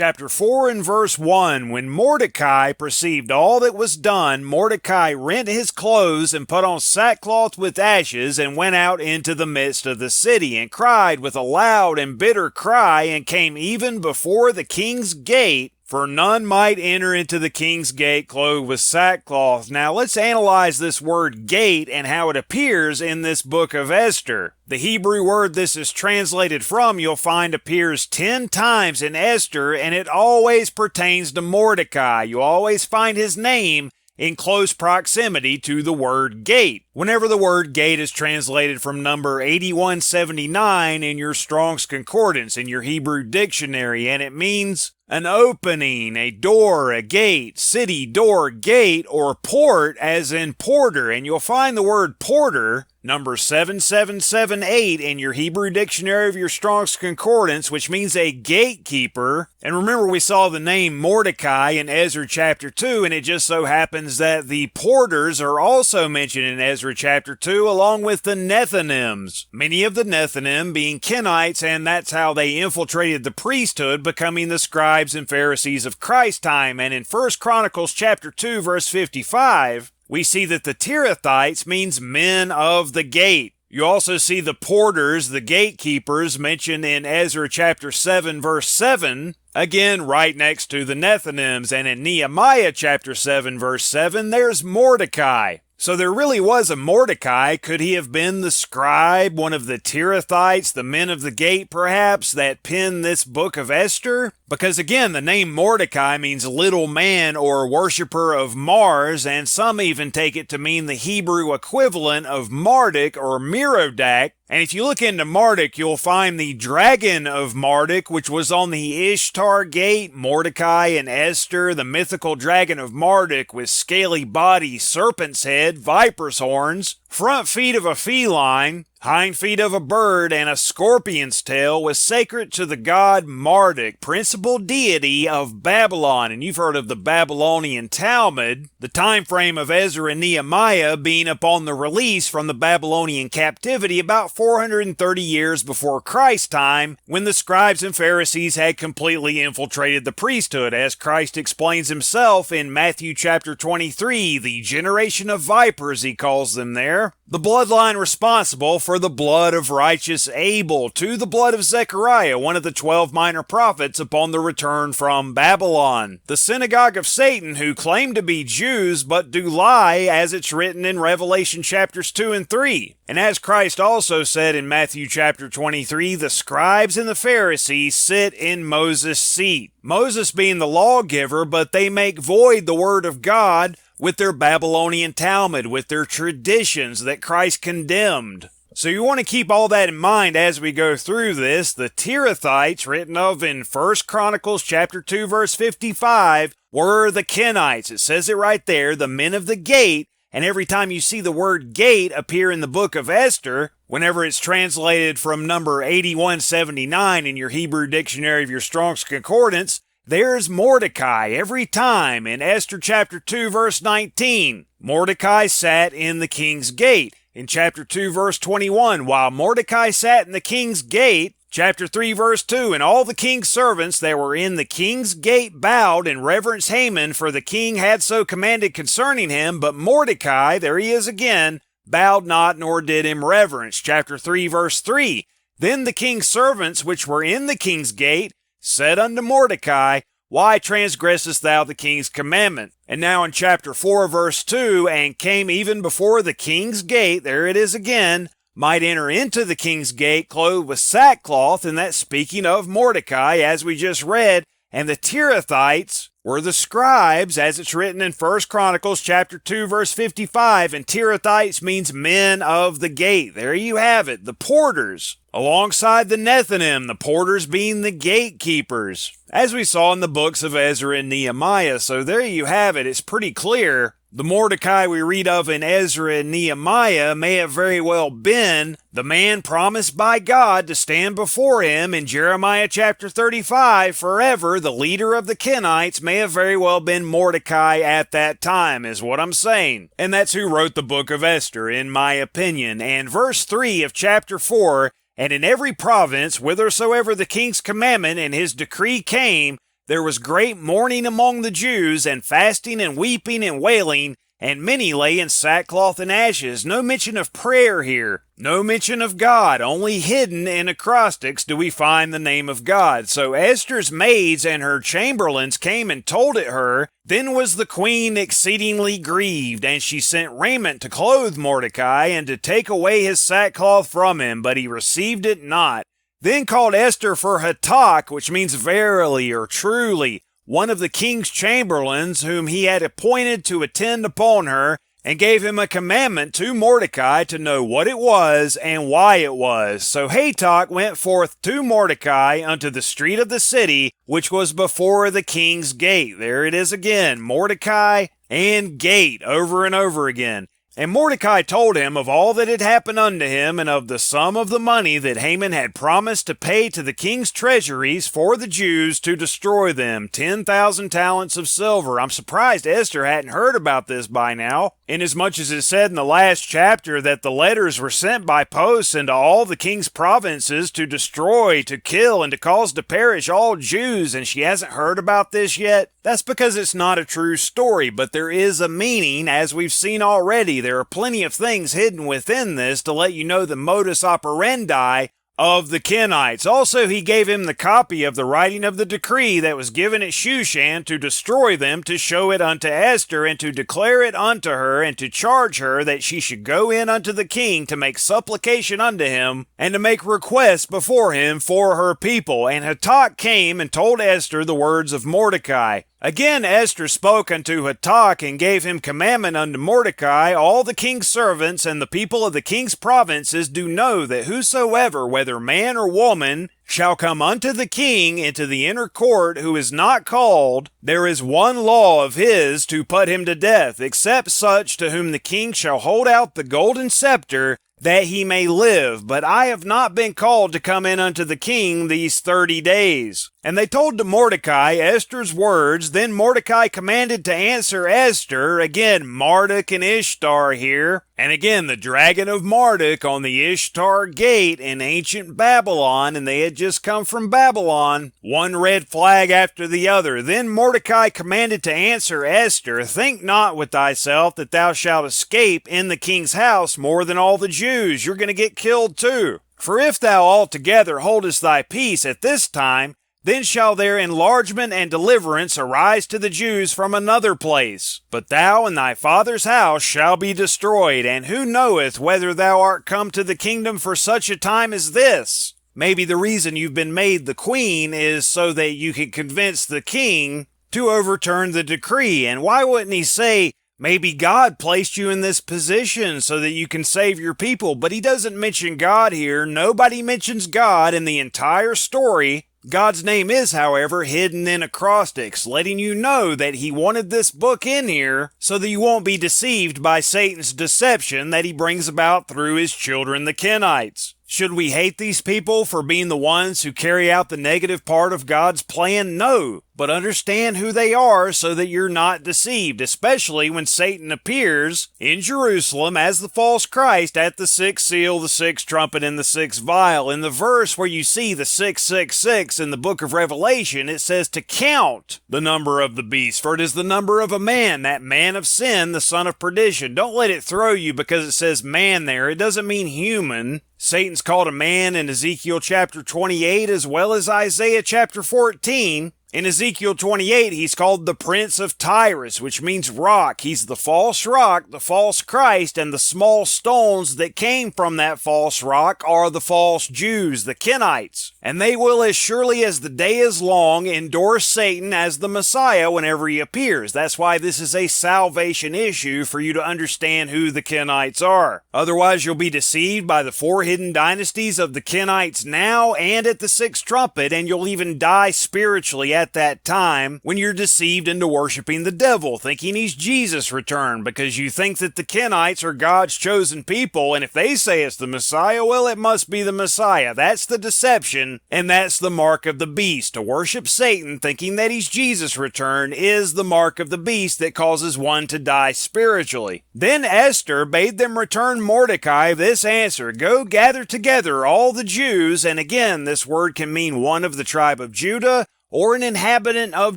Chapter 4 and verse 1, when Mordecai perceived all that was done, Mordecai rent his clothes and put on sackcloth with ashes and went out into the midst of the city and cried with a loud and bitter cry and came even before the king's gate, for none might enter into the king's gate clothed with sackcloth. Now let's analyze this word gate and how it appears in this book of Esther. The Hebrew word this is translated from, you'll find appears 10 times in Esther, and it always pertains to Mordecai. You always find his name in close proximity to the word gate. Whenever the word gate is translated from number 8179 in your Strong's Concordance, in your Hebrew dictionary, and it means an opening, a door, a gate, city, door, gate, or port, as in porter. And you'll find the word porter, number 7778 in your Hebrew dictionary of your Strong's Concordance, which means a gatekeeper. And remember, we saw the name Mordecai in Ezra chapter 2, and it just so happens that the porters are also mentioned in Ezra chapter 2, along with the Nethinims. Many of the Nethinim being Kenites, and that's how they infiltrated the priesthood, becoming the scribes and Pharisees of Christ's time. And in 1 Chronicles chapter 2, verse 55, we see that the Tirathites means men of the gate. You also see the porters, the gatekeepers, mentioned in Ezra chapter 7, verse 7, again right next to the Nethinims. And in Nehemiah chapter 7, verse 7, there's Mordecai. So there really was a Mordecai. Could he have been the scribe, one of the Tirathites, the men of the gate perhaps, that penned this book of Esther? Because again, the name Mordecai means little man or worshiper of Mars, and some even take it to mean the Hebrew equivalent of Marduk or Merodach. And if you look into Marduk, you'll find the dragon of Marduk, which was on the Ishtar gate. Mordecai and Esther, the mythical dragon of Marduk with scaly body, serpent's head, viper's horns, front feet of a feline, hind feet of a bird, and a scorpion's tail, was sacred to the god Marduk, principal deity of Babylon. And you've heard of the Babylonian Talmud, the time frame of Ezra and Nehemiah being upon the release from the Babylonian captivity about 430 years before Christ's time, when the scribes and Pharisees had completely infiltrated the priesthood, as Christ explains himself in Matthew chapter 23, the generation of vipers, he calls them there. The bloodline responsible for the blood of righteous Abel to the blood of Zechariah, one of the 12 minor prophets upon the return from Babylon. The synagogue of Satan, who claim to be Jews but do lie, as it's written in Revelation chapters 2 and 3. And as Christ also said in Matthew chapter 23, the scribes and the Pharisees sit in Moses' seat. Moses being the lawgiver, but they make void the word of God with their Babylonian Talmud, with their traditions that Christ condemned. So you want to keep all that in mind as we go through this. The Tirathites, written of in 1 Chronicles chapter 2, verse 55, were the Kenites. It says it right there, the men of the gate. And every time you see the word gate appear in the book of Esther, whenever it's translated from number 8179 in your Hebrew dictionary of your Strong's Concordance, there's Mordecai every time. In Esther chapter 2 verse 19, Mordecai sat in the king's gate. In chapter 2 verse 21, while Mordecai sat in the king's gate, chapter 3 verse 2, and all the king's servants that were in the king's gate bowed and reverenced Haman, for the king had so commanded concerning him. But Mordecai, there he is again, bowed not nor did him reverence. Chapter 3 verse 3, then the king's servants which were in the king's gate said unto Mordecai, why transgressest thou the king's commandment? And now in chapter 4 verse 2, and came even before the king's gate, there it is again, might enter into the king's gate clothed with sackcloth, and that's speaking of Mordecai, as we just read. And the Tirathites were the scribes, as it's written in 1 Chronicles chapter 2 verse 55, and Tirathites means men of the gate. There you have it, the porters, alongside the Nethinim, the porters being the gatekeepers, as we saw in the books of Ezra and Nehemiah. So there you have it. It's pretty clear. The Mordecai we read of in Ezra and Nehemiah may have very well been the man promised by God to stand before him in Jeremiah chapter 35 forever. The leader of the Kenites may have very well been Mordecai at that time, is what I'm saying. And that's who wrote the book of Esther, in my opinion. And verse 3 of chapter 4, and in every province, whithersoever the king's commandment and his decree came, There was great mourning among the Jews, and fasting and weeping and wailing, and many lay in sackcloth and ashes. No mention of prayer here. No mention of God. Only hidden in acrostics do we find the name of God. So Esther's maids and her chamberlains came and told it her. Then was the queen exceedingly grieved, and she sent raiment to clothe Mordecai, and to take away his sackcloth from him, but he received it not. Then called Esther for Hatak, which means verily or truly, one of the king's chamberlains, whom he had appointed to attend upon her, and gave him a commandment to Mordecai to know what it was and why it was. So Hatak went forth to Mordecai unto the street of the city, which was before the king's gate. There it is again, Mordecai and gate, over and over again. And Mordecai told him of all that had happened unto him, and of the sum of the money that Haman had promised to pay to the king's treasuries for the Jews to destroy them, 10,000 talents of silver. I'm surprised Esther hadn't heard about this by now, inasmuch as it said in the last chapter that the letters were sent by post into all the king's provinces to destroy, to kill, and to cause to perish all Jews, and she hasn't heard about this yet. That's because it's not a true story, but there is a meaning, as we've seen already. There are plenty of things hidden within this to let you know the modus operandi of the Kenites. Also, he gave him the copy of the writing of the decree that was given at Shushan to destroy them, to show it unto Esther, and to declare it unto her, and to charge her that she should go in unto the king to make supplication unto him, and to make requests before him for her people. And Hatak came and told Esther the words of Mordecai. Again Esther spoke unto Hatak, and gave him commandment unto Mordecai. All the king's servants and the people of the king's provinces do know that whosoever, whether man or woman, shall come unto the king into the inner court, who is not called, there is one law of his to put him to death, except such to whom the king shall hold out the golden scepter, that he may live. But I have not been called to come in unto the king these 30 days. And they told to Mordecai Esther's words. Then Mordecai commanded to answer Esther. Again, Marduk and Ishtar here. And again, the dragon of Marduk on the Ishtar gate in ancient Babylon. And they had just come from Babylon. One red flag after the other. Then Mordecai commanded to answer Esther. Think not with thyself that thou shalt escape in the king's house more than all the Jews. You're going to get killed too. For if thou altogether holdest thy peace at this time, then shall their enlargement and deliverance arise to the Jews from another place. But thou and thy father's house shall be destroyed, and who knoweth whether thou art come to the kingdom for such a time as this? Maybe the reason you've been made the queen is so that you can convince the king to overturn the decree. And why wouldn't he say, maybe God placed you in this position so that you can save your people? But he doesn't mention God here. Nobody mentions God in the entire story. God's name is, however, hidden in acrostics, letting you know that he wanted this book in here so that you won't be deceived by Satan's deception that he brings about through his children, the Kenites. Should we hate these people for being the ones who carry out the negative part of God's plan? No, but understand who they are so that you're not deceived, especially when Satan appears in Jerusalem as the false Christ at the sixth seal, the sixth trumpet, and the sixth vial. In the verse where you see the 666 in the book of Revelation, it says to count the number of the beast, for it is the number of a man, that man of sin, the son of perdition. Don't let it throw you because it says man there. It doesn't mean human. Satan's called a man in Ezekiel chapter 28 as well as Isaiah chapter 14. In Ezekiel 28, he's called the Prince of Tyrus, which means rock. He's the false rock, the false Christ, and the small stones that came from that false rock are the false Jews, the Kenites. And they will, as surely as the day is long, endorse Satan as the Messiah whenever he appears. That's why this is a salvation issue for you to understand who the Kenites are. Otherwise, you'll be deceived by the four hidden dynasties of the Kenites now and at the sixth trumpet, and you'll even die spiritually at that time when you're deceived into worshiping the devil, thinking he's Jesus' returned, because you think that the Kenites are God's chosen people, and if they say it's the Messiah, well, it must be the Messiah. That's the deception, and that's the mark of the beast. To worship Satan, thinking that he's Jesus' returned, is the mark of the beast that causes one to die spiritually. Then Esther bade them return Mordecai this answer: Go gather together all the Jews, and again, this word can mean one of the tribe of Judah, or an inhabitant of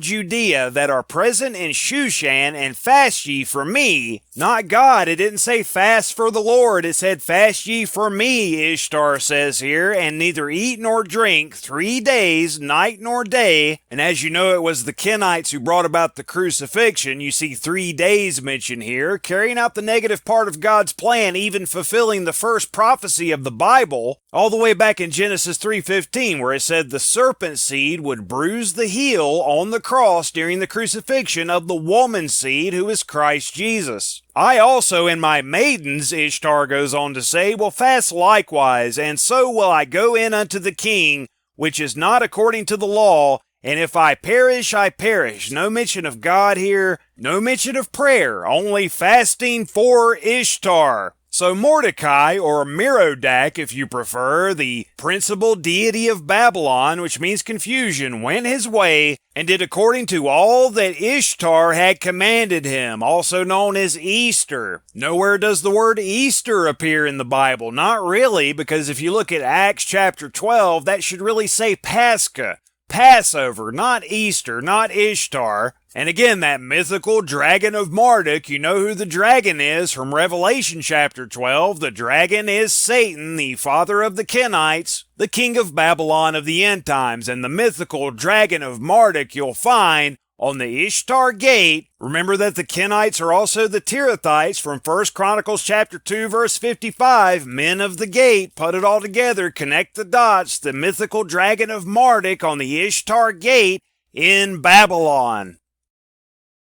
Judea that are present in Shushan, and fast ye for me. Not God. It didn't say fast for the Lord. It said fast ye for me, Ishtar says here, and neither eat nor drink 3 days, night nor day. And as you know, it was the Kenites who brought about the crucifixion. You see 3 days mentioned here, carrying out the negative part of God's plan, even fulfilling the first prophecy of the Bible, all the way back in Genesis 3:15, where it said the serpent seed would bruise the heel on the cross during the crucifixion of the woman's seed, who is Christ Jesus. I also, in my maidens, Ishtar goes on to say, will fast likewise, and so will I go in unto the king, which is not according to the law, and if I perish, I perish. No mention of God here, no mention of prayer, only fasting for Ishtar. So Mordecai, or Merodach if you prefer, the principal deity of Babylon, which means confusion, went his way and did according to all that Ishtar had commanded him, also known as Easter. Nowhere does the word Easter appear in the Bible. Not really, because if you look at Acts chapter 12, that should really say Pascha. Passover, not Easter, not Ishtar. And again, that mythical dragon of Marduk, you know who the dragon is from Revelation chapter 12. The dragon is Satan, the father of the Kenites, the king of Babylon of the end times. And the mythical dragon of Marduk you'll find on the Ishtar gate. Remember that the Kenites are also the Tirathites from 1 Chronicles chapter 2 verse 55. Men of the gate, put it all together, connect the dots. The mythical dragon of Marduk on the Ishtar gate in Babylon.